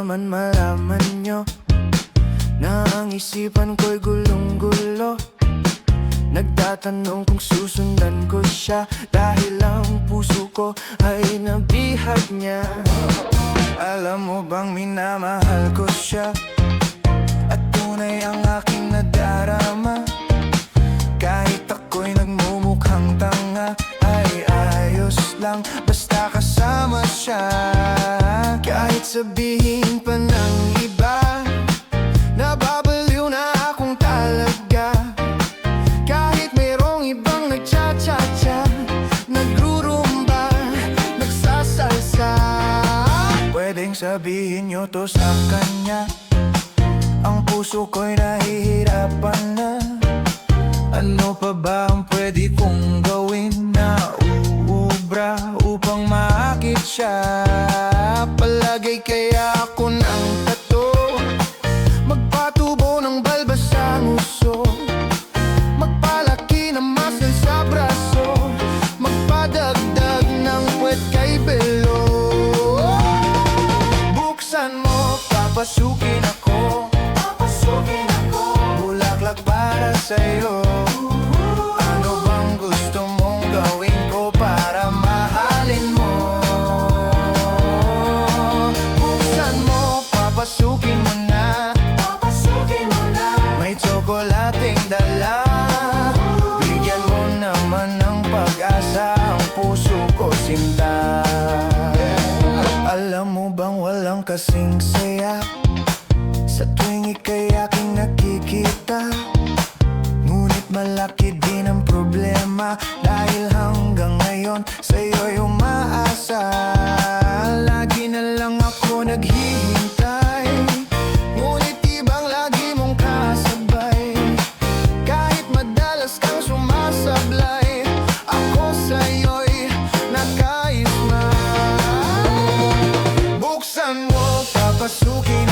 naman malaman nyo na ang isipan ko'y gulong-gulo. Nagtatanong kung susundan ko siya dahil ang puso ko ay nabihag niya. Alam mo bang minamahal ko siya at tunay ang aking nadarama. Kahit ako'y nagmumukhang tanga, ay ayos lang basta kasama siya. Kahit sabihin pa ng iba, nababaliw na akong talaga. Kahit mayroong ibang nagcha-cha-cha, nagrurumba, nagsasalsa. Pwedeng sabihin nyo to sa kanya, ang puso ko'y nahihirapan na. Ano pa ba ang pwede kong gawin na uubra upang maakit siya? Palagay kaya ako ng tato, magpatubo ng balbas sa nguso, magpalaki ng muscle sa braso, magpadagdag ng puwet kay belo. Buksan mo, papasukin ako, bulaklak para sa'yo. Ano bang gusto mong gawin ko para mahalin mo? Buksan mo, papasukin mo na, may tsokolating dala. Bigyan mo naman ng pag-asa ang puso ko, sinta. Alam mo bang walang kasing saya sa tuwing ika'y aking nakikita? Ngunit malaki din ang problema dahil hanggang ngayon sa'yo'y umaasa. Lagi na lang ako naghihintay, ngunit ibang lagi mong kasabay. Kahit madalas kang sumasablay, ako sa'yo'y nakaisma. Buksan mo, papasukin